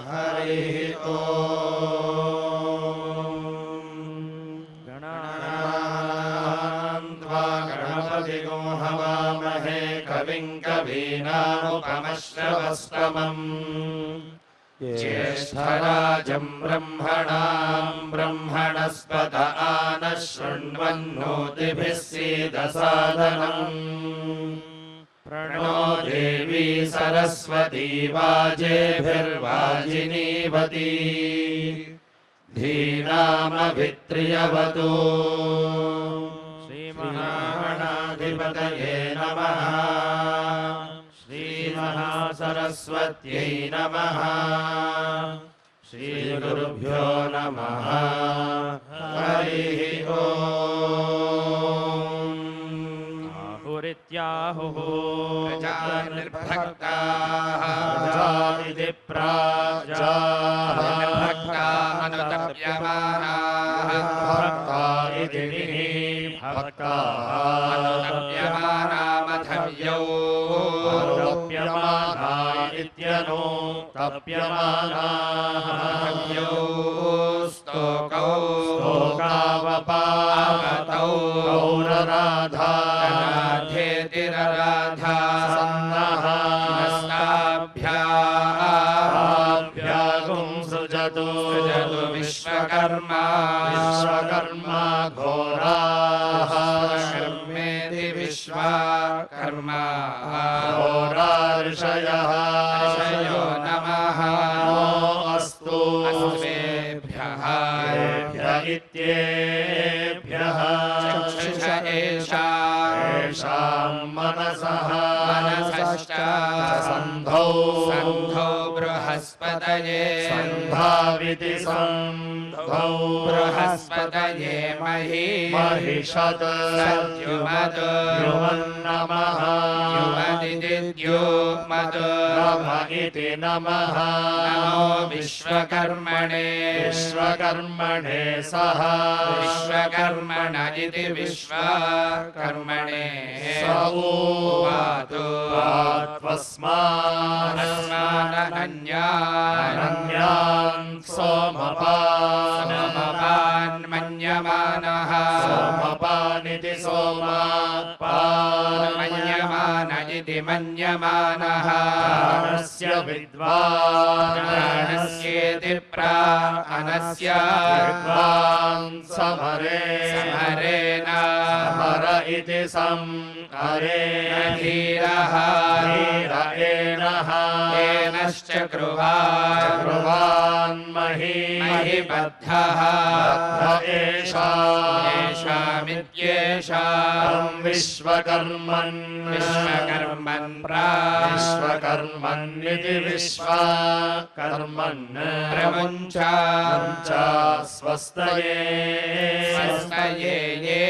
हरिः ओम्। गणान्त्वा गणपतिगुं हवामहे कविं कवीनामुपमश्रवस्तमम् ज्येष्ठराजं ब्रह्मणां ब्रह्मणस्पत आनः शृण्वन्नोतिभिः सीदसादनम् प्रणो देवी सरस्वती वाजेभिर्वाजिनीवती धीनामभित्रियवतु। श्रीमहागणाधिपतये नमः। श्रीमहासरस्वत्यै नमः। श्रीगुरुभ्यो नमः। हरिः ओम्। आहुरित्याहुः प्रजानिर्भक्ताः प्रजानिधि प्राजाः अनुतप्यमानाः भक्ता इति भक्ताः अनुतप्यमानामथव्यौ अनुतप्यमाना इत्यनो तप्यमानाः स्तोकौ स्तोकावपावतौ गौरराधा राधेतिरराधा सन्नः नस्ताभ्यागुं सृजतु सृजतु विश्वकर्मा विश्वकर्मा घोराः कर्मेति विश्वकर्मा घोरा ऋषयः ऋषयो नमः अस्तु अस्मेभ्यः इत्येभ्यः चक्षुष येषां मनसः मनसश्च सन्धौ सन्धौ बृहस्पतये सन्धाविति सन्धौ बृहस्पतये महिषत् सद्युमत् युमन्नमः युमदिद्युमत् नम इति नमः नमो विश्वकर्मणे विश्वकर्मणे सह विश्वकर्मण इति विश्वकर्मणे स उवातु अस्मानन्यान् सोमपान् मन्यमानः सोमपानिति सोमापान् मन्यमान इति मन्यमानः प्राणस्य विद्वान् प्राणस्येति प्राणस्य विद्वान् समरे समरेण समर इति समरेण धीरः धीरेणः येनश्च क्रुवान् महीबद्धः येषामित्येषां विश्वकर्मन् विश्वकर्मन् विश्वकर्मन्निति विश्वकर्मन् प्रमुञ्च स्वस्तये स्वस्तये ये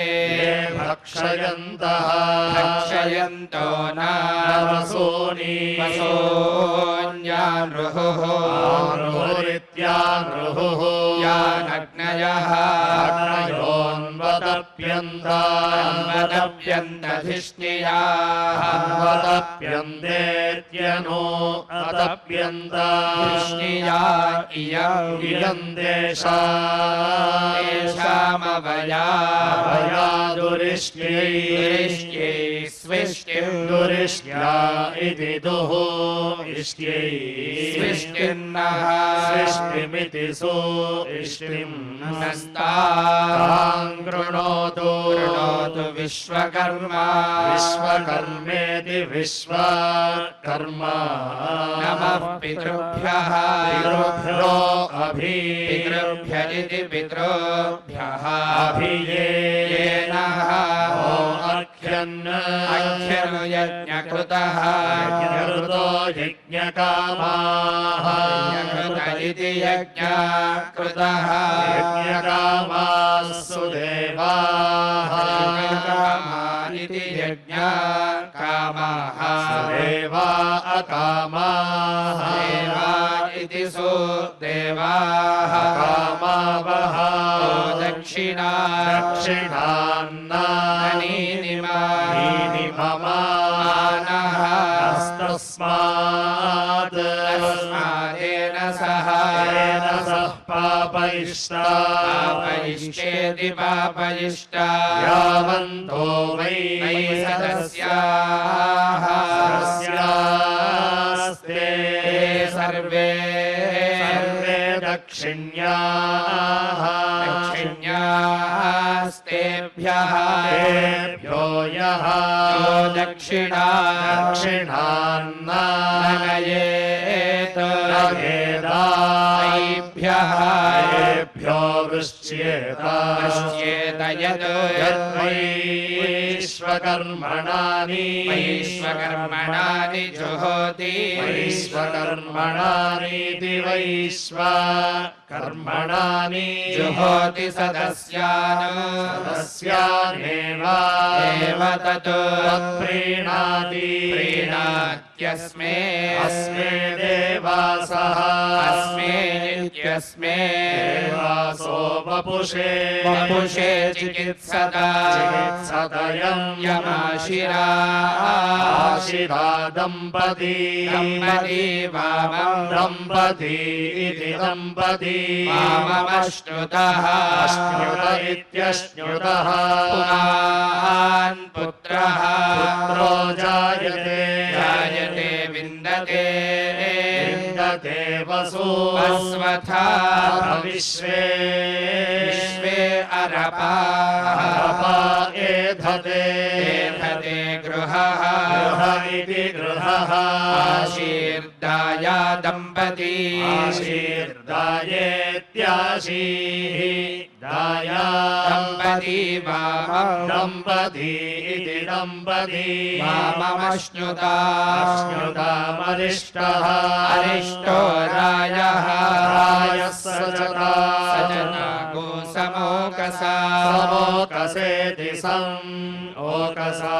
भक्षयन्तः भक्षयन्तो वसून्यानृहुः नृहुरित्यानृहुः यानग्नयः अग्नयोन्वतप्यन्तधिष्णियाः अन्वतप्यन्तेत्यनो अतप्यन्तधिष्णिया इयं दुरिष्ट्यै स्विष्ट्यै दुरिष्ट्या इति दुः इष्ट्यै स्विष्टिन्नः स्विष्टिमिति सु इष्टिं नस्तां कृणोतु कृणोतु विश्वकर्मा विश्वकर्मेति विश्वकर्मा नमः पितृभ्यः पितृभ्यो पितृभ्य इति पितृभ्यः अभियेनः अख्यनु यज्ञकृतः यज्ञकृतो यज्ञकामाः यज्ञकृत इति यज्ञकृतः यज्ञकामाः सुदेवाः इति यज्ञकामाः सुदेवा अकामाः देवा इति सुदेवाः कामावः दक्षिणान्नानीनिमानः तस्मात् पापयिष्टा पापयिष्येति पापयिष्टा यावन्तो वै सदस्याः सदस्यास्ते सर्वे दक्षिण्याः दक्षिण्यास्तेभ्यः तेभ्यो यः दक्षिणान्नयेत् तेभ्यः तेभ्यो वृश्च्येत यद्वैश्वकर्मणानि वैश्वकर्मणानि जुहोति वैश्वकर्मणानीति वैश्वकर्मणानि जुहोति सदस्यानेव तत् प्रीणाति प्रीणात्यस्मे अस्मे देवासः अस्मे नित्यस्मे देवासो वपुषे चिकित्सतयं आशिरा दम्पती वामं दम्पती इति दम्पती वाममश्नुतः अश्नुत इत्यश्नुतः पुमान् पुत्रः पुत्रो जायते विन्दते वसु अस्वथा विश्वे अरपा एधते गृहः इति गृहः आशीर्दाया दम्पती आशीर्दायेत्याशीः दाया दम्पती वामं दम्पती इति दम्पती वाममश्नुताश्नुतामरिष्टः अरिष्टो रायः सजता गोसमोकसा समोकसेति ओकसा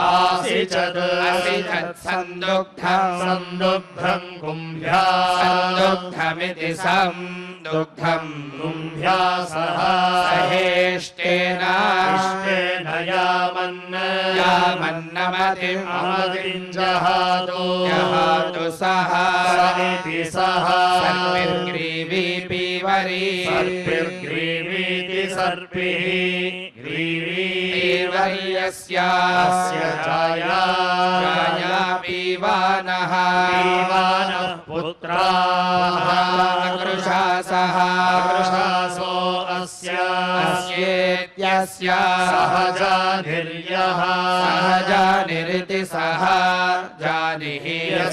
आसिचत् सन्दुग्धं कुम्भ्या सन्दुग्धमिति संदुग्धं कुम्भ्या सह सहेष्टेन यामन्नमतिं जहातु सः इति सः सर्पिर्ग्रीवी सर्पिर्ग्रीवीति सर्पिः ग्रीवीर्वर्यस्य छाया पीवानः पुत्राः कृशासो अस्येत्यस्य सहजानिरिति सह जानिः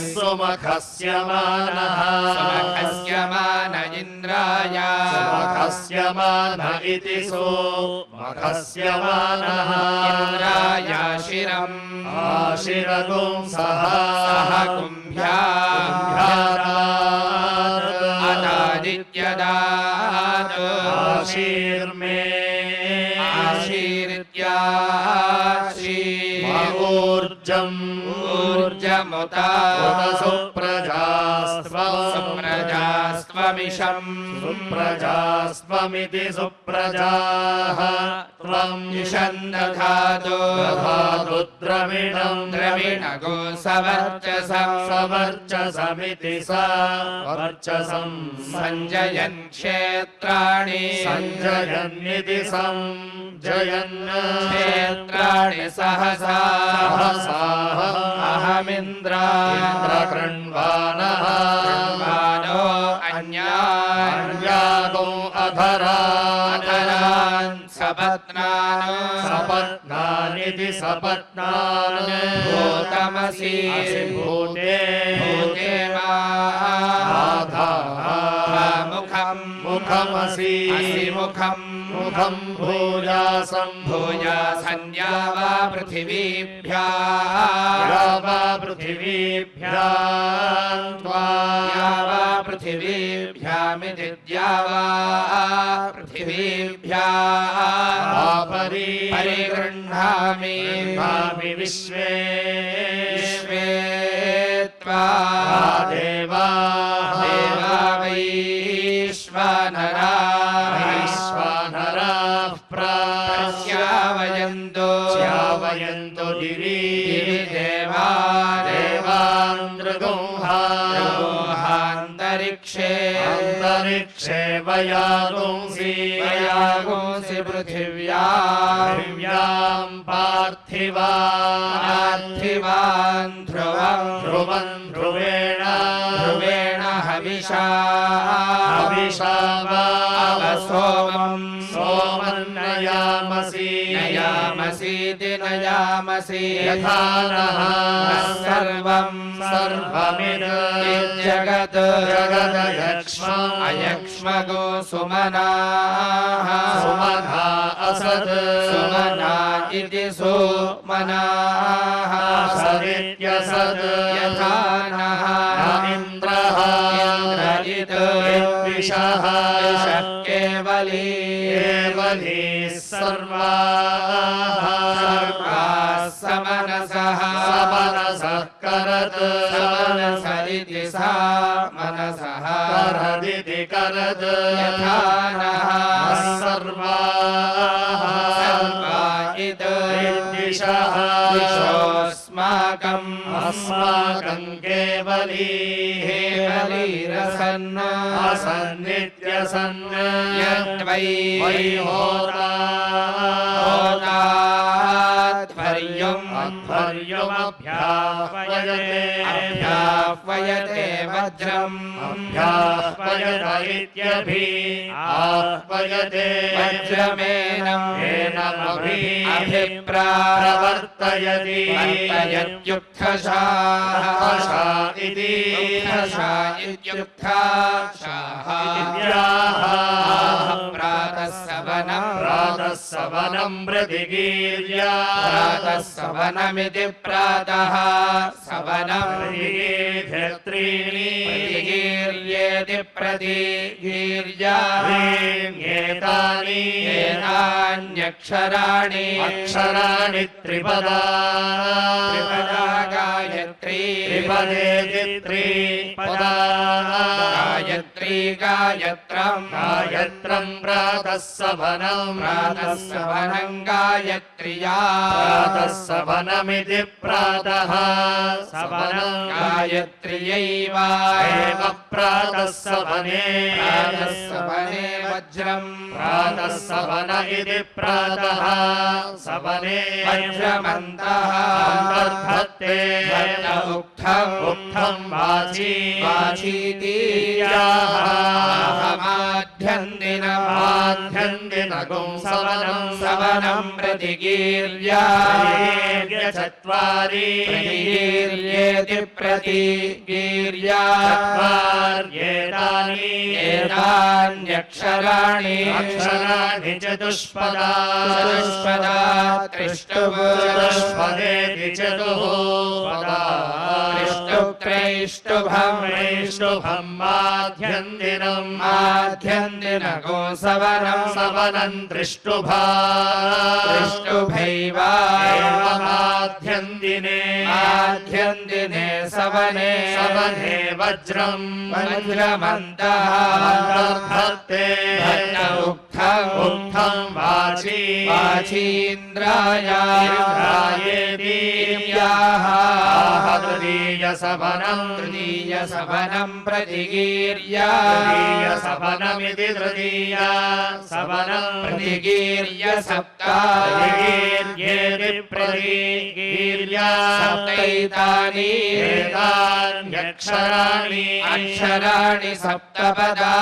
सुमखस्य मानः सुमखस्य मान इन्द्राय सुमखस्य मान इति सुमखस्य मानः इन्द्राय शिरम् आशिरगुं सह कुम्भ्या अदादित्यदात् आशीर्मे ऊर्जमुता सुप्रजास्त्वमिषम् सुप्रजास्त्वमिति सुप्रजाः त्वम् इषन्दधातु द्रविणगो सवर्चसमिति सवर्चसम् सञ्जयन् क्षेत्राणि सञ्जयन्निति सञ्जयन् क्षेत्राणि सहसा अहमिन्द्राकृण्वानः कृण्वानो अन्यागो अधरान् सपत्नानिति सपत्नान् भूतमसि भूते मुखमसि मुखं भूयासन्या वा पृथिवीभ्यामिति द्या वा पृथिवीभ्यः परिगृह्णामि विश्वे त्वा देवा वैश्वानराः श्यावयन्तो दिवि देवान् नृगोहान्तरिक्षे अन्तरिक्षेवयागुंसि वयागुंसि पृथिव्याम् पार्थिवान् ध्रुवम् ध्रुवेण हविषा सोमम् नयामसीति नयामसि यथा नः सर्वमिदं जगदयक्ष्मम् अयक्ष्मगो सुमनाः सुमना असत् सुमना इति सुमनाः सदित्यसत् यथा नः इन्द्रः विषः केवली सर्वाः समनसः करत् समनसरिति सा मनसः करदिति करत् यथा नः सर्वाः दिशः अस्माकम् केवलीरसन् असन्नित्यसन् यद्वै अभ्याह्वयते वज्रम् अभ्याह्वयत इत्यभिआह्वयते वज्रमेनमभिप्रवर्तयति प्रातः सवनम् प्रतिगीर्या प्रातः सवनमिति प्रातः सवनम् प्रतिगीर्येति प्रतिगीर्या एतान्यक्षराणि अक्षराणि त्रिपदा गायत्री त्रिपदेति त्रिपदा गायत्री गायत्रम् प्रातः सवनम् गायत्र्या प्रातः सवनमिति प्रातः सवनम् गायत्र्यैव एव प्रातः सवने वज्रम् प्रातः सवन इति प्रातः सवने वज्रमन्तः अन्तर्धत्ते उक्थम् वाचीति माध्यन्दिनगुं सवनम् प्रतिगीर्या चत्वारि प्रतिगीर्येति प्रतिगीर्या एतान्यक्षराणि अक्षराणि चतुष्पदा चतुष्पदेति चतुःपदा त्रैष्टुभम् माध्यन्दिनगो सवनम् दृष्टुभैव माध्यन्दिने सवने वज्रमन्तः उक्थम् वाचीन्द्रायेतीर्याः तृतीयसवनम् प्रतिगीर्या सवनमिति तृतीया सवनम् प्रतिगीर्य प्रतिगीर्या अक्षराणि सप्तपदा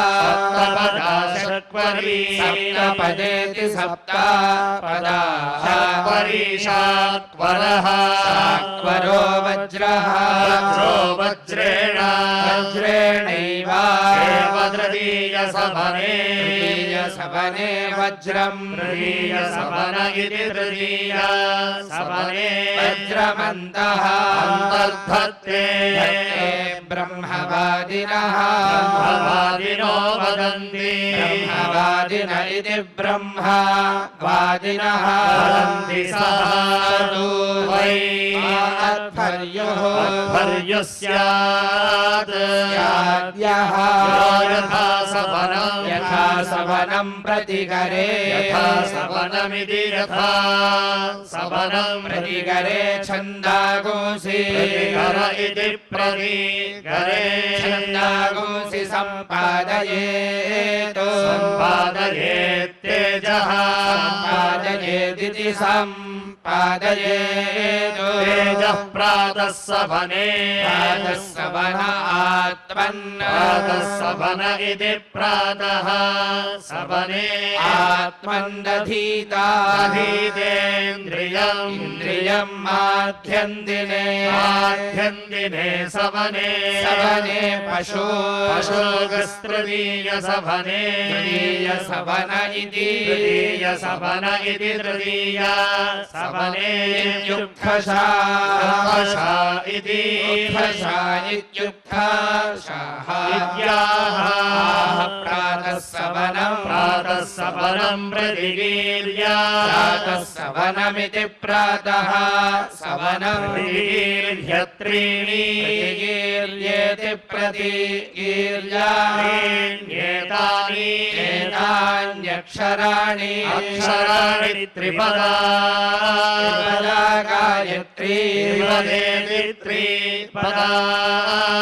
सप्तपदेति सप्तपदा शाक्वरो वज्रः वज्रेणैव तृतीयसवने वज्रम् सवन इति तृतीया सवने वज्रमन्तः अन्तर्धत्ते ब्रह्मवादिनो वदन्ति ब्रह्मवादिन इति ब्रह्मवादिनः वदन्ति साधु वै अध्वर्युः स्यात् यथा सवनम् प्रतिकरे यथा सवनमिति यथा सवनम् प्रतिकरे छन्दागोंसि प्रतिकर इति प्रतिकरे छन्दागोंसि सम्पादयेत् सम्पादयेत्तेजः सम्पादयेदिति सम्पादयेत् तेजः प्रातः सवने प्रातः सवन आत्मन् प्रातः सवन इति प्रातः सवने आत्मन् दधीता दधीतेन्द्रियम् इन्द्रियं माध्यन्दिने माध्यन्दिने सवने सवने पशु पशुगस्तृतीय सवने तृतीय सवन इति तृतीय सवन इति तृतीय सवने इत्युक्थशा इति उक्थशा इत्युक्थशाः विद्याः प्रातः सवनम् प्रातः सवनम् प्रतिगीर्य प्रातः सवनमिति प्रातः सवनम् प्रतिगीर्य त्रीणि प्रतिगीर्येति प्रतिगीर्या त्रीण्येतानि एतान्यक्षराणि अक्षराणि त्रिपदा त्रिपदा गायत्री त्रिपदेति त्रिपदा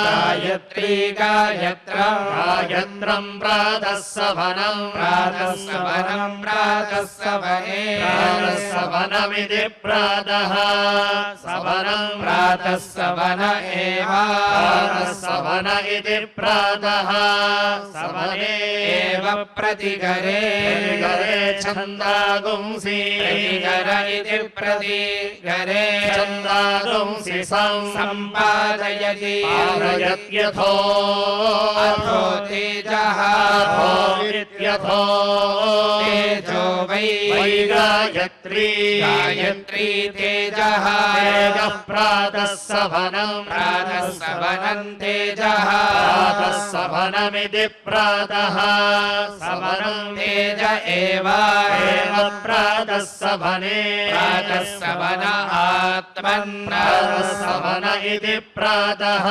गायत्री गायत्रम् गायत्रम् प्रातः सवनम् प्रातः सवनम् प्रातः सवने प्रातः सवनमिति प्रातः सवनम् प्रातः सवन एव प्रातः सवन इति प्रातः सवने एव प्रतिगरे प्रतिगरे छन्दागुंसि प्रतिगर इति प्रतिगरे छन्दागुंसि सम्पादयति पादयत्यथो अथो तेजः इत्यथो तेजो वै गायत्री गायत्री तेजः तेजः प्रातः सवनम् प्रातः सवनम् तेजः प्रातः सवनमिति प्रातः सवनम् तेज एव प्रातः सवने प्रातः सवन आत्मन् प्रातः सवन इति प्रातः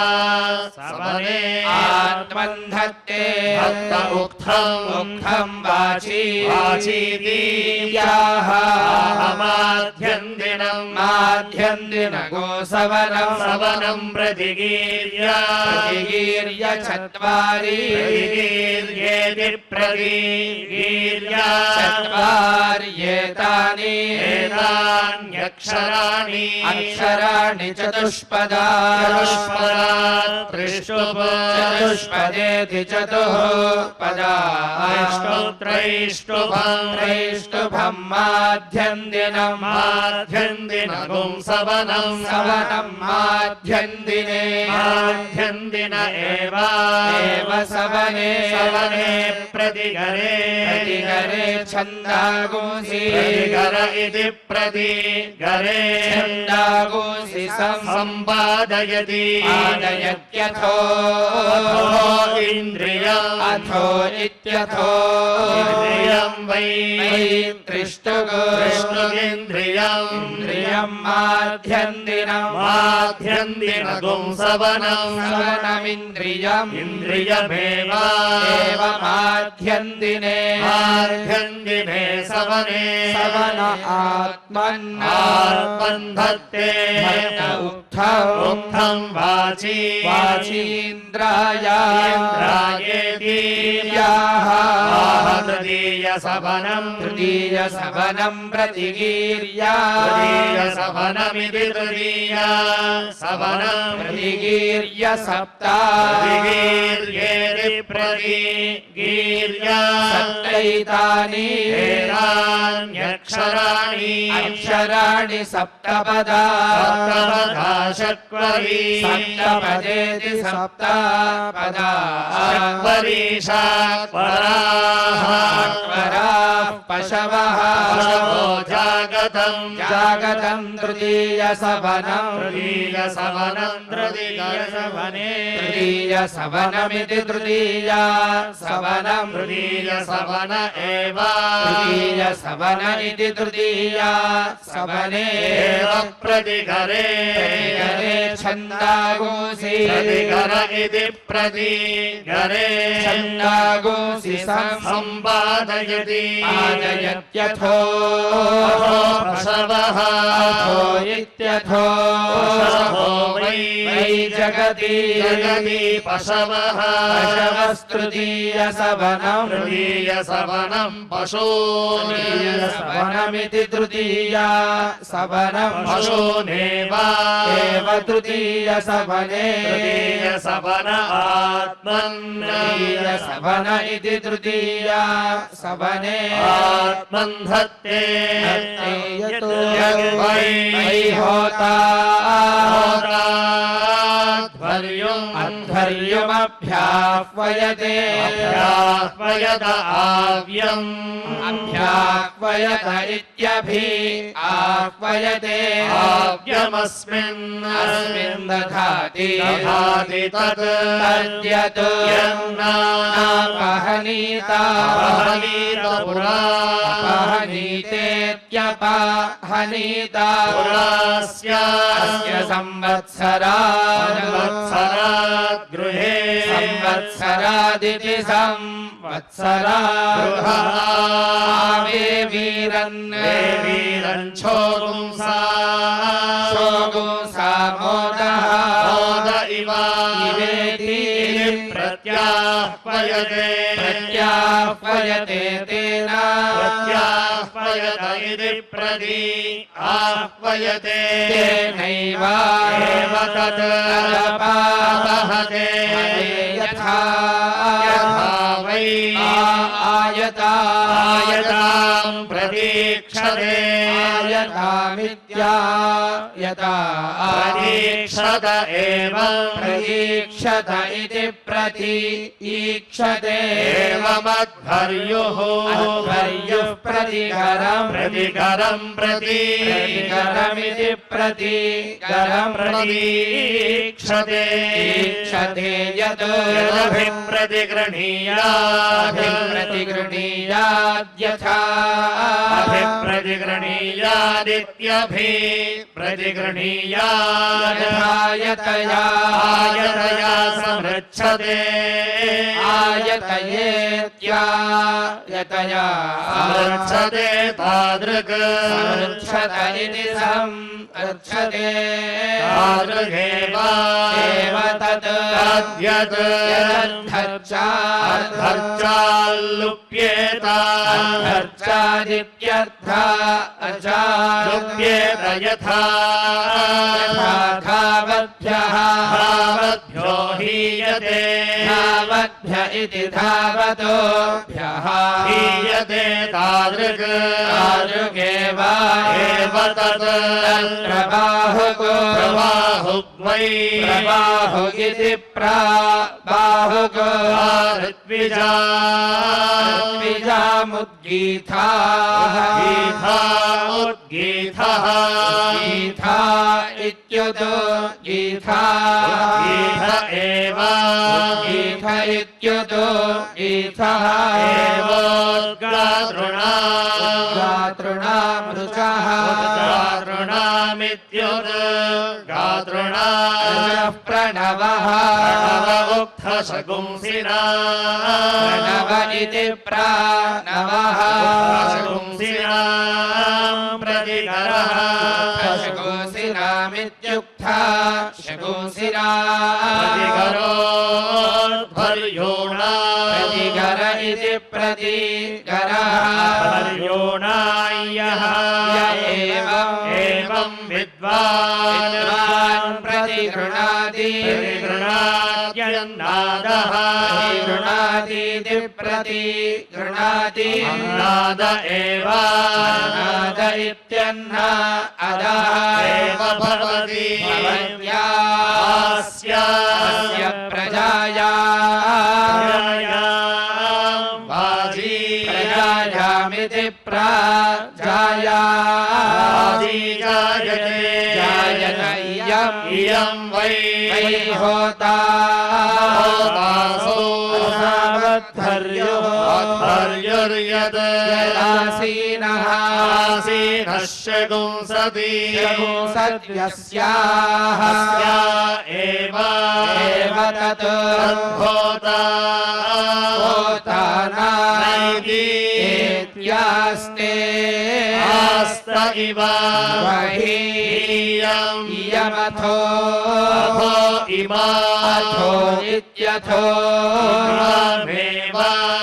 सवने आत्मन् धत्ते भक्त उक्थम् मुखम् वाची वाचीदीयाः माध्यन्दिनम् माध्यन्दिन गोसवनम् सवनम् प्रतिगीर्य प्रतिगीर्य चत्वारि प्रतिगीर्येति प्रतिगीर्य चत्वार्येतानि एतान्यक्षराणि अक्षराणि चतुष्पदा चतुष्पदेति चतुःपदा त्रैष्टुभम् माध्यन्दिनम् माध्यन्दिनगुं सवनम् सवनम् माध्यन्दिने माध्यन्दिन एव सवने सवने प्रतिगरे प्रतिगरे छन्दागुंसि प्रतिगर इति प्रतिगरे छन्दागुंसि सम्पादयति पादयत्यथो इन्द्रियम् अथो इत्यथो इन्द्रियम् वै त्रिष्टुगिन्द्रियम् इन्द्रियम् माध्यन्दिनम् माध्यन्दिनगुं सवनम् सवनमिन्द्रियम् इन्द्रियमेव एव माध्यन्दिने माध्यन्दिने सवने सवन आत्मन् आत्मन्धत्ते उक्थम् वाची वाचीन्द्रायेतीर्याः तृतीय सवनम् प्रतिगीर्या तृतीय सवनमिति तृतीय सवनम् प्रतिगीर्य सप्त प्रतिगीर्येति प्रतिगीर्य सप्तैतानि एतान्यक्षराणि अक्षराणि सप्तपदा सप्तपदा चत्वरि सप्तपदेति सप्तपदा चत्वरि शाक्वराः पशवः पशवो जागतम् जागतम् तृतीय सवनम् तृतीय सवने तृतीय सवनमिति तृतीय सवनम् तृतीय सवन एव तृतीय सवन इति तृतीया सवने एव प्रतिघरे छन्दागोऽसि प्रतिघर इति प्रतिघरे छन्दागोऽसि सम्पादयति पादयत्यथो पशवः अथो इत्यथो पशवो वै जगति पशवः पशवस्तृतीय सवनम् तृतीय सवनं पशो सवनमिति तृतीया सवनम् पशूनेव एव तृतीय सवने तृतीय सवन आत्मन् तृतीय सवन इति तृतीया सवने आत्मन् धत्ते यतो यद्वै वै होता अध्वर्युमभ्याह्वयते अभ्याह्वयत आव्यम् अभ्याह्वयत इत्यभि आह्वयते आव्यमस्मिन् अस्मिन् दधाति दधाति तत् तद्यत् यन्नापहनीता पुरा अपहनीतेत्यपहनीता पुरास्य अस्य संवत्सरात् गृहे संवत्सरादिति संवत्सरात् आवे वीरञ्छोगुंसा शोगुंसा मोदः मोद इव इवेति प्रत्याह्वयते तेन प्रत्याह्वयत इति प्रति आह्वयते तेनैव एव तत् अपहते यथा वै आयतां प्रतीक्षते आयतामित्यायता प्रतीक्षत एव प्रतीक्षत इति प्रतीक्षते एवमध्वर्युः अध्वर्युः प्रतिकरम् प्रतिकरमिति प्रतिकरम् प्रतीक्षते ईक्षते यत् प्रतिगृह्णीयाद्यथा प्रतिगृह्णीयादित्यभिप्रतिगृह्णीयादयतया समृच्छते आयतयेत्यायतया समृच्छते तादृक् समृच्छत इति समृच्छते तादृगेव एव तत् तद्यत् यदर्थच्चाल्लुप्येत लुप्येत यथा धावद्भ्यो हीयते धावद्भ्य इति धावतोभ्यः हीयते तादृगेव एव तत् प्रबाहुग्वै प्रबाहुगिति प्रबाहुगो ऋत्विजामुद्गीथाः उद्गीथः गीथा इत्युतो गीथा गीथ एव गीथ इत्युतो गीथः गातॄणामृषः गातॄणामित्युद्गातॄणा प्रणवः उक्थशगुंसिना प्रणव इति प्रणवः शगुंसिना प्रतिकरः शगुंसिनामित्युक्था शगुंसिना प्रतिकरोद्भर्योणा प्रतिकर इति प्रतिकरः भर्योणायः एवं विद्वान् प्रतिगृह्णाति प्रतिगृह्णात्यन्नादः प्रतिगृह्णातीति प्रतिगृह्णाति अन्नाद एव नाद इत्यन्न अदः एव भवति भवत्यास्य प्रजाया वाजी प्रजायामिति प्रजाया जायत इयं वै होता होतासो अध्वर्युः पर्युर्यद् यदासीनः आसीनः शगुंसति सद्यस्याः अस्या एव तत् तद्भूता नैति एत्यास्ते आस्त इव वहीयम् इयमथो अथो इमा अथो इत्यथो इमामेव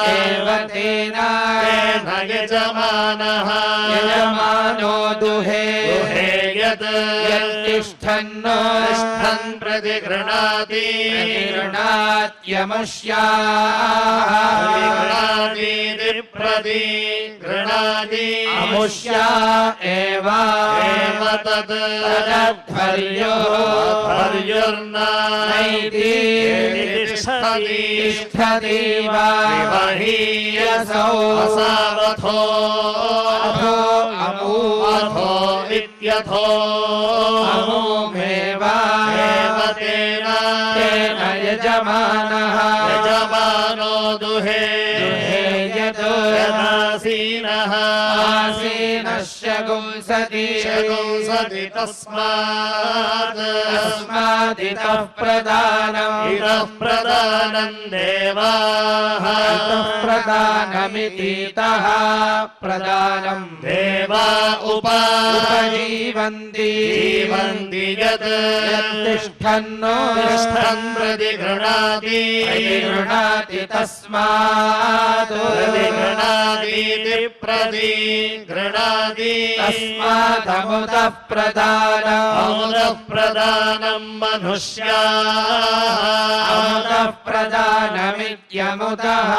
एव तेन तेन यजमानः यजमानो दुहे यत् यत्तिष्ठन्नो तिष्ठन् प्रतिगृह्णाति प्रतिगृह्णात्यमुष्याः प्रतिगृह्णातीति प्रतिगृह्णाति अमुष्या एव तत् तदध्वर्यो पर्युर्नैति तिष्ठति तिष्ठति वा विवहीयसौ असावथो अथो अमू अथो इत्यथो अमुमेव एव तेन यजमानः यजमानो दुहे यत् यदासीनः आसीनः शगुंसति शगुंसति तस्मादितः प्रदानम् इतः प्रदानं देवाः प्रदानमितीतः प्रदानम् देवा उपजीवन्ति जीवन्ति यत् यत्तिष्ठन्नो तिष्ठन् प्रतिगृह्णाति प्रतिगृह्णाति तस्मात् प्रतिगृह्णातीति प्रतिगृह्णाति तस्मादमुतः प्रदानम् अमुतः प्रदानं मनुष्याः अमुतः प्रदानमित्यमुतः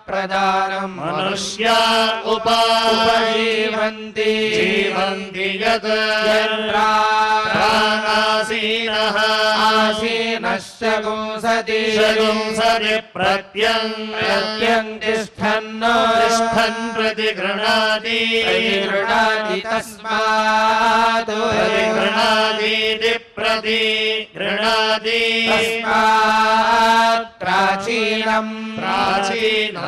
प्रदानम् मनुष्या उपजीवन्ति उपजीवन्ति यत् प्राणासीनः आसीनः शगुंसति शगुंसति प्रत्यङ्तिष्ठन् तिष्ठन् प्रतिगृह्णाति प्रतिगृह्णाति तस्मात् प्रतिगृह्णातीति प्रतिगृह्णाति तस्मात् प्राचीनम् प्राचीनगुंरेतः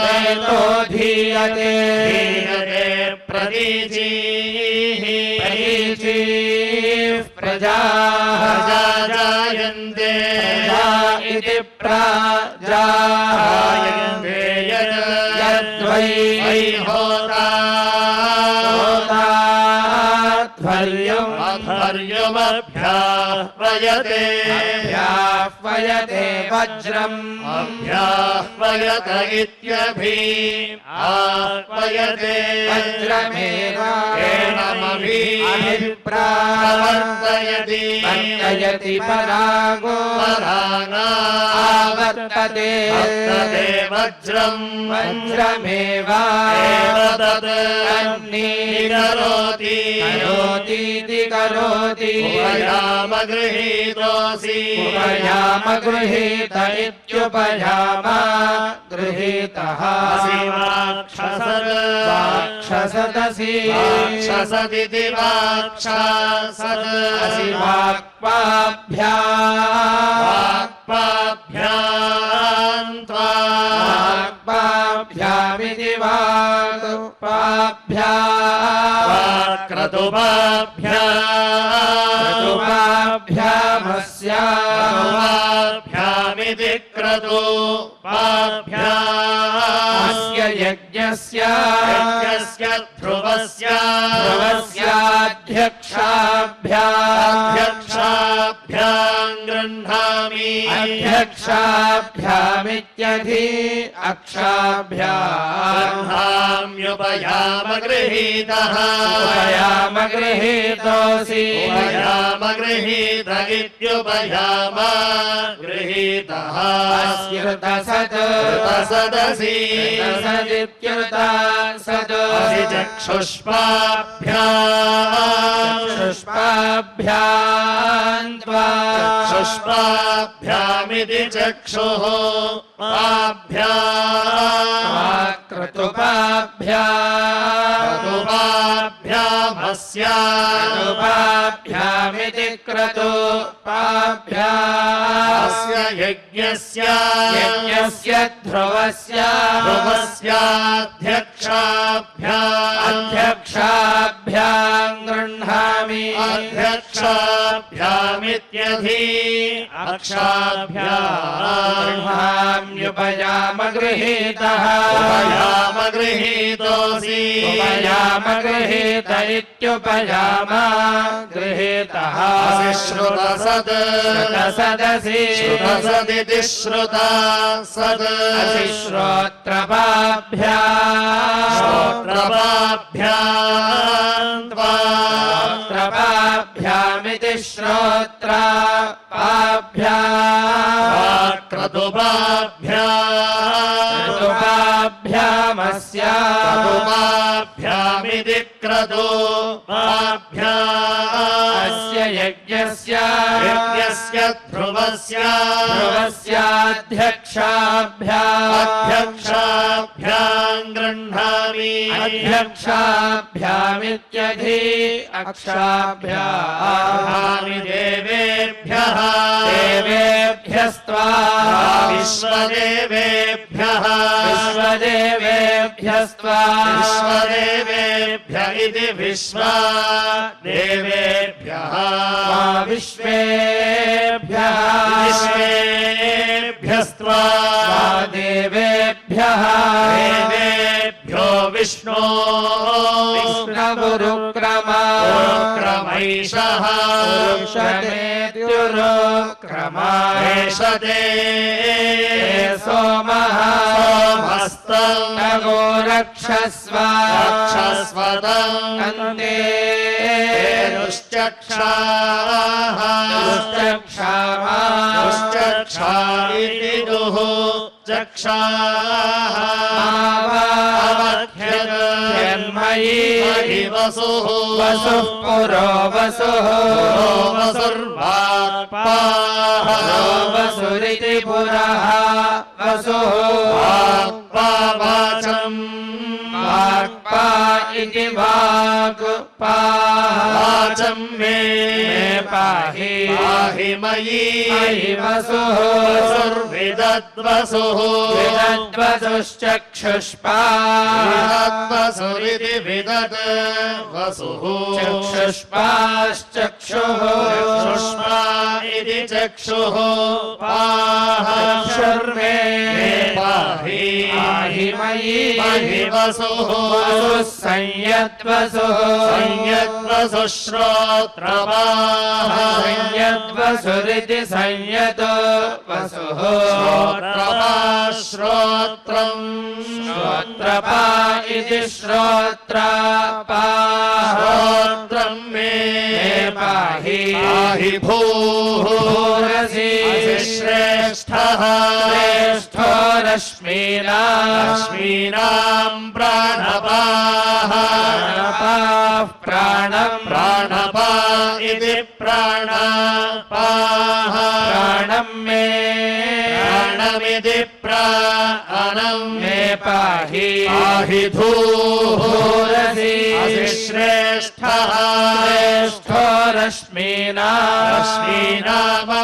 वेदो धीयते धीयते प्रतीचीः प्रतीचीः प्रजाः प्रजा जायन्ते प्रजा इति जायन्ते यद्वै होताध्वर्यम् अध्वर्यमभ्याह्वयते अभ्याह्वयते वज्रम् अभ्याह्वयत इत्यभिआह्वयते वज्रमेव प्रवर्तयति वर्तयति परागो आवर्तते वर्तते वज्रम् वज्रमेव तत् करोति करोतीति करोति उपयाम गृहीतोऽसि उपयाम गृहीत इत्युपयाम गृहीतः वाक्षसदसि वाक्षसदिति वाक्षसद् असि वाक्पाभ्याम् वाक्पाभ्यामिति क्रतुपाभ्यामिति क्रतुपाभ्यास्य यज्ञस्य ध्रुवस्याध्यक्षाभ्याम् गृह्णामि अध्यक्षाभ्यामित्यधि गृह्णाम्युपयाम गृहीतः उपयाम गृहीतोऽसि उपयाम गृहीत इत्युपयाम गृहीतः अस्युतसत् सदसि सदित्युता सद् असि चक्षुष्पाभ्याम् चक्षुष्पाभ्याम् त्वा चक्षुष्पाभ्यामिति चक्षुः पाभ्याम् क्रतुपाभ्याम् क्रतुपाभ्यामस्याम् क्रतुपाभ्यामिति क्रतुपाभ्याम् अस्य यज्ञस्य यज्ञस्य ध्रुवस्य ध्रुवस्याध्यक्षाभ्याम् अध्यक्षाभ्याम् गृह्णामि अध्यक्षाभ्यामित्यधि अक्षाभ्याम् गृह्णाम्युपयाम गृहीतः उपयाम गृहीतोऽसि उपयाम गृहीत इत्युपयाम गृहीतः असि श्रुतसद् सदसि श्रुतसदिति श्रुता सद् असि श्रोत्रपाभ्याम् श्रोत्रपाभ्याम् त्वा श्रोत्रपाभ्यामिति श्रोत्रपाभ्याम् क्रतुपाभ्याम् क्रतुपाभ्यामस्य क्रतुपाभ्यामिति क्रतुपाभ्याम् अस्य यज्ञस्य यज्ञस्य ध्रुवस्य ध्रुवस्याध्यक्षाभ्याम् अध्यक्षाभ्याम् गृह्णामि अध्यक्षाभ्यामित्यधि अक्षाभ्याम् गृह्णामि देवेभ्यः देवेभ्यस्त्वा विश्वदेवेभ्यः विश्वदेवेभ्यस्त्वा विश्वदेवेभ्य इति विश्वदेवेभ्यः विश्वेभ्यः विश्वेभ्यस्त्वा देवेभ्यः देवेभ्यो विष्णो विष्णुरुक्रमा क्रमैषः पुरुषमेत्युरुक्रमा एषते सोमः सोमस्तम् नगो रक्षस्व रक्षस्वतम् अन्ते दुश्चक्षाः दुश्चक्षामा दुश्चक्षा इति दुः चक्षाः यन्मयि महि वसुः वसुः पुरो वसुः वसुर्वाक्पाः वसुरिति पुरः वसुः वाचम् वाक्पा इति वाक्पाः वाचम् मे पाहि पाहि मयि मयि वसुः वसुर्विदद्वसुः विदद्वसुश्चक्षुष्पा विदद्वसुरिति विदद् वसुः चक्षुष्पाश्चक्षुः चक्षुष्पा इति चक्षुः पाः चक्षुर्मे पाहि पाहि मयि महि वसुः वसुः संयद्वसुः संयद्वसुः श्रोत्रपाः संयद्वसुरिति संयतो वसुः श्रोत्रपा श्रोत्रम् श्रोत्रपा इति श्रोत्रपाः श्रोत्रम् मे पाहि पाहि भूः भूरसि श्रेष्ठः श्रेष्ठो रश्मीनाम् लक्ष्मीनाम् प्राणपाः प्राणम् प्राणपा इति प्राणपाः प्राणम् मे प्राणमिति प्राणम् मे पाहि पाहि धूरसि भूरसि श्रेष्ठः श्रेष्ठो रश्मीनाम्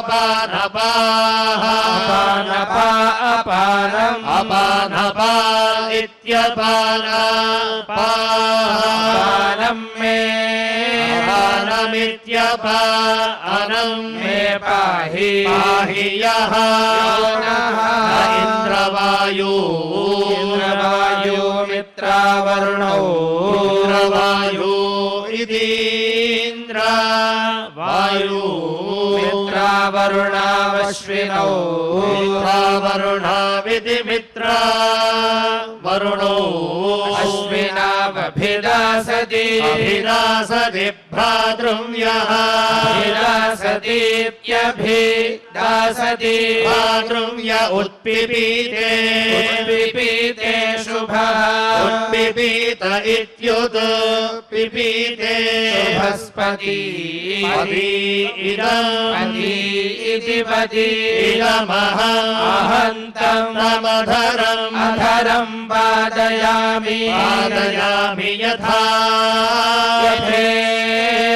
रश्मीनामपानपाः अपानपा अपानम् अपानपा इत्यपानपाः अपानम् मे अपानमित्यपानम् मे पाहि पाहि यः नः इन्द्रवायु इन्द्रवायुमित्रावरुणौ इन्द्रवायु इतीन्द्रवायु मित्रावरुणावश्विनौ मित्रावरुणाविति मित्रा वरुणौ अश्विनाव अभिदासति अभिदासति भ्रातृं यः अभिदासतीत्यभिदासति भ्रातृं य उत्पिपीते उत्पिपीते शुभः उत्पिपीत इत्युत्पिपीते शुभस्पति पदी पदी इति पदी अहन्तम् तमधरम् अधरं पादयामि पादयामि यथा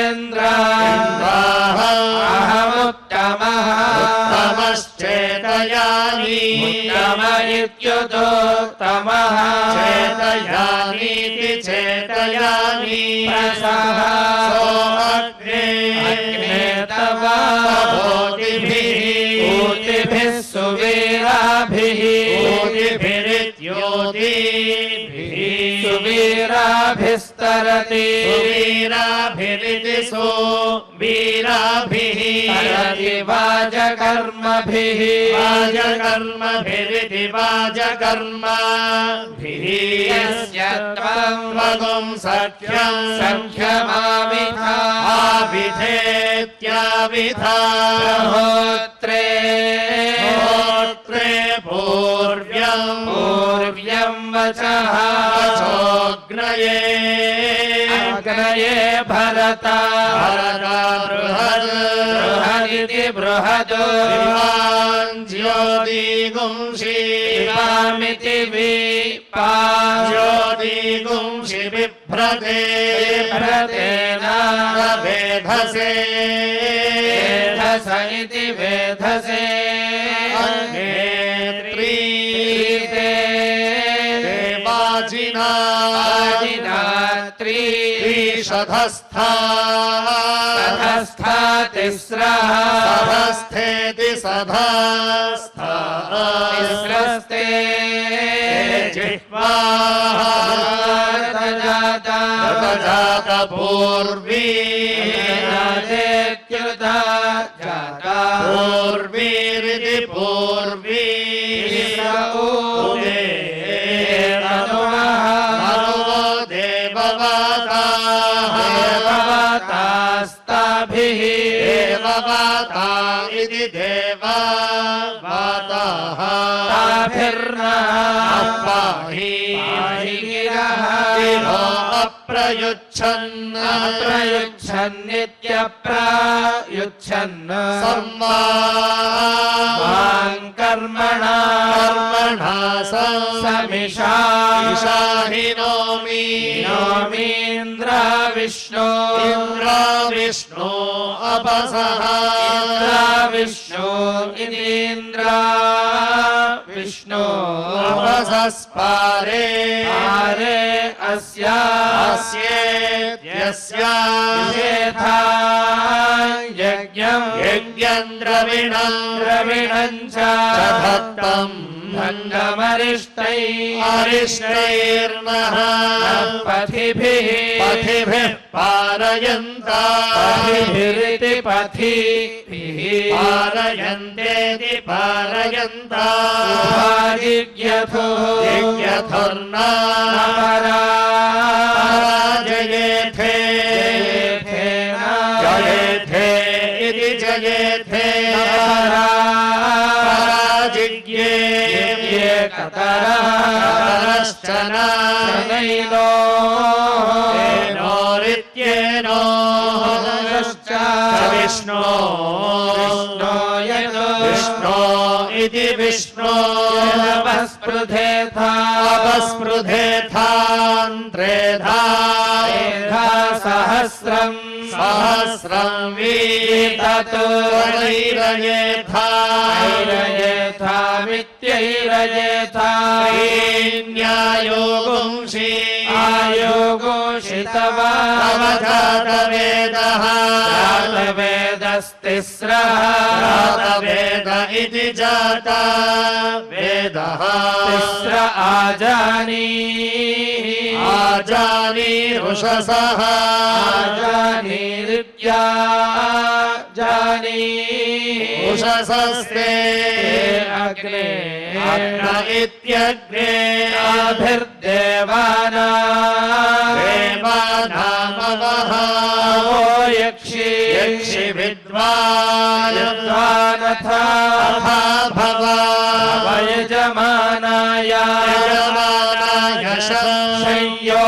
यथेन्द्राः अहमुत्तमः उत्तमश्चेतयामि उत्तम इत्युतोत्तमः चेतयामीति चेतयामि प्रसः सोऽग्ने तव ऊतिभिः सुवीराभिः ऊतिभिरित्योतिभिः सुवीराभिस्तरति सुवीराभिरिति सुवीराभिः तरति वाजकर्मभिः वाजकर्मभिरिति वाजकर्मभिः यस्य त्वं त्वगुं सख्यं सख्यमाविधा आविधेत्याविधा प्रहोत्रे होत्रे पूर्व्यं वचः वचोऽग्नये अग्नये भरता भरता बृहद् बृहदिति बृहदो ज्योतिगुंषि विपामिति विपा ज्योतिगुंषि बिभ्रते बिभ्रतेन वेधसे वेधस इति वेधसे अग्नेत्री वाजिनात्री त्रिशतस्था ततस्था तिस्रः सधस्थेति सधस्था तिस्रस्ते जिह्वाः जात पूर्वी जातेत्युता जाता पूर्वीरिति पूर्वी देववातास्ताभिः देववाता इति देववाताः ताभिर्नः पाहि पाहि गिरः गिरो अप्रयुच्छन् अप्रयुच्छन्नित्यप्रयुच्छन् संवां कर्मणा कर्मणा समिषा ईशाहिनोमि नोमीन्द्र विष्णो इन्द्र विष्णो अपसः विष्णो इन्द्र विष्णो अपसस्पारे पारे अस्येत्यस्य यथा यज्ञं यज्ञं द्रविणं द्रविणं च धत्तम् भङ्गमरिष्टैः अरिष्टैर्नः पथिभिः पथिभिः पारयन्ता पथिभिरिति पथिभिः पारयन्तेति पारयन्ता जिज्ञथुः जिज्ञथुर्ना जयेथे जयेथे इति जयेथे जिज्ञे कतरश्चन नोरित्येनो विष्णो विष्णो इति विष्णो स्पृधेथा अपस्पृधेथान्त्रेधा सहस्रम् सहस्रं वीततो वैरयेथा ऐरयेथामित्यैरयेथा न्यायोगुंषि आयोगोषितवा जातवेदः जातवेदस्तिस्रः जातवेद इति जाता वेदः तिस्र आजानी आजानीरुषसः आजानीरित्या जानी उषसस्ते अग्ने अग्न इत्यग्ने आभिर्देवो देवानामवः यक्षि यक्षि विद्वान् विद्वानथा भव यजमानाय संयो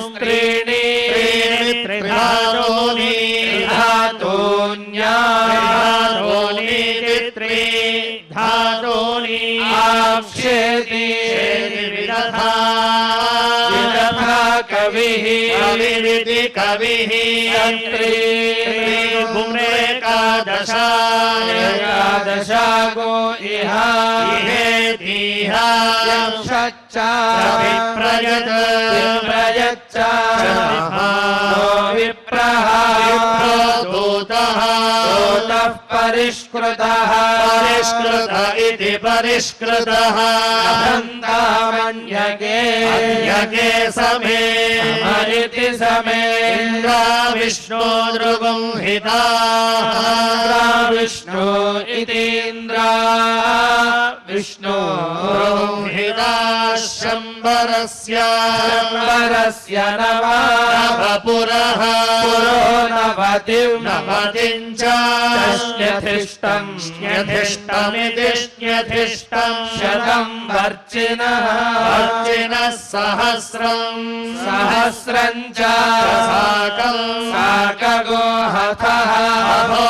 स्त्रीणि त्रिधातूनि धातूनि आक्षेति विदधा कविः कविरिति कविः एकादशागो इहेतिह विप्रयच्च विप्रः दूतः परिष्कृतः परिष्कृत इति परिष्कृतः अभन्तामन्यके यज्ञे समे हरिति समे इन्द्रा विष्णो ध्रुवं हिता विष्णु इतीन्द्रा विष्णु ध्रुवं हिता शम्बरस्य नवपुरः पुरो नवतिम् नवतिञ्च ष्ण्यधिष्ठमिति ष्ण्यधिष्ठम् शतं वर्चिनः सहस्रम् च साकगो हथः अभो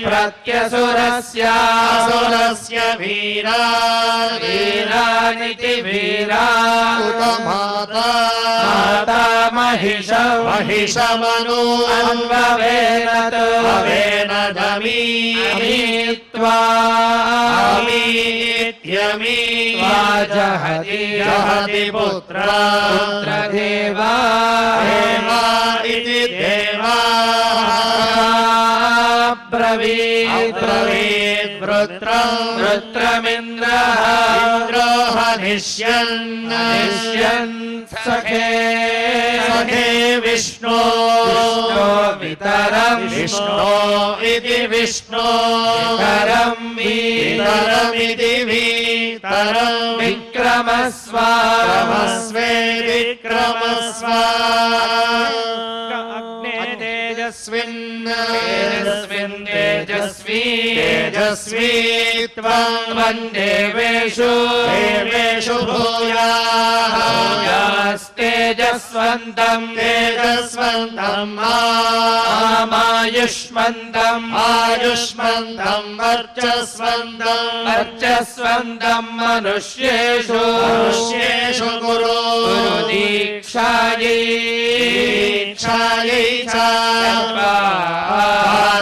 प्रत्यसुरस्य वीरानिति वीरा माता महिषमनु अन्ववेन दमीत्वा जहति पुत्रदेवा इति देवा ब्रवीत् वृत्रमिन्द्रः इन्द्रो हनिष्यन् सखे विष्णो वितरम् विष्णो इति विष्णो वितरमिति वितरम् विक्रमस्व विक्रमस्व तेजस्वी त्वं देवेषु भूयास्तेजस्वन्तम् आयुष्मन्तम् वर्चस्वन्तम् मनुष्येषु गुरु दीक्षायै च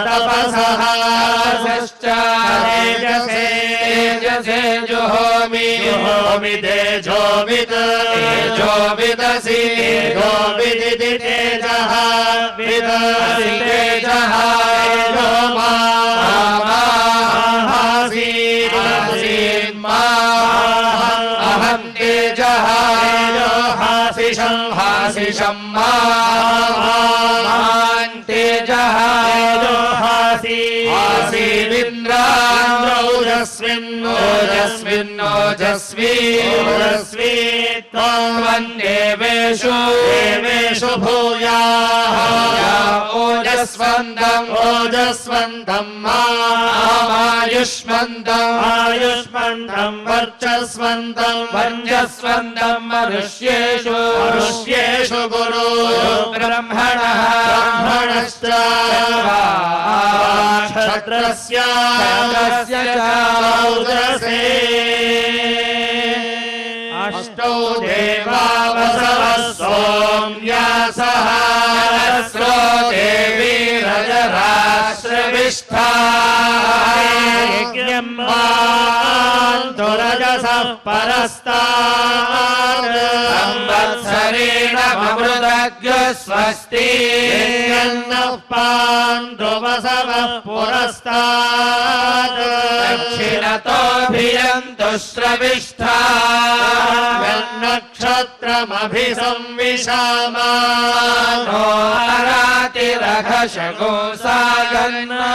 तपसः तेजसे जुहोमि तेजोविदसि तेजोविदिति तेजः विदसि तेजः अहं तेजः हासिषं तेजः ओजस्वी त्वं देवेषु भूयाः ओजस्वन्तम् आयुष्मन्तम् वर्चस्वन्तम् मनुष्येषु गुरु ब्रह्मणश्च क्षत्रस्य रौद्रसे अष्टौ देवा वसवः सोम्यासः सहस्रो देवी रजराश्रविष्ठा यज्ञम् रजसः परस्तात् संवत्सरेण ममृदग् स्वस्ति यज्ञः पान्तु वसवः पुरस्तात् दक्षिणतोऽभियन्तु श्रविष्ठा नक्षत्रमभिसंविशामा नो हरातिरघशगो सागन्नो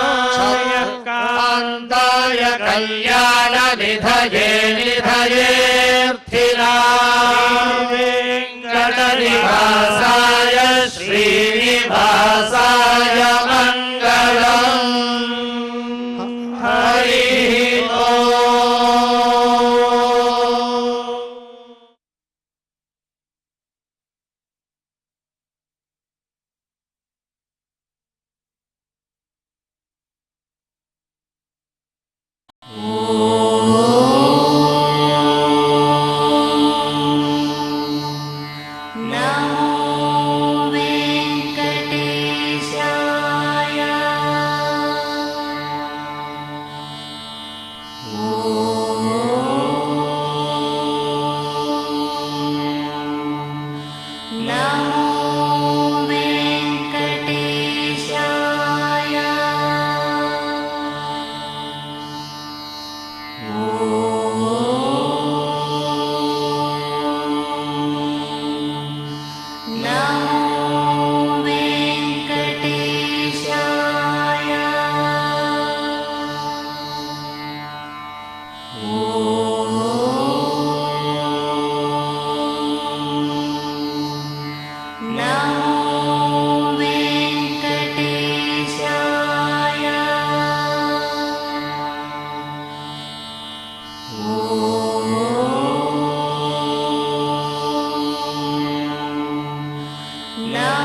कान्ताय कल्याणनिधये निधयेऽर्थिनाम् वेङ्कटनिवासाय श्रीनिवासाय मङ्गलम् हरिः ओम्। No.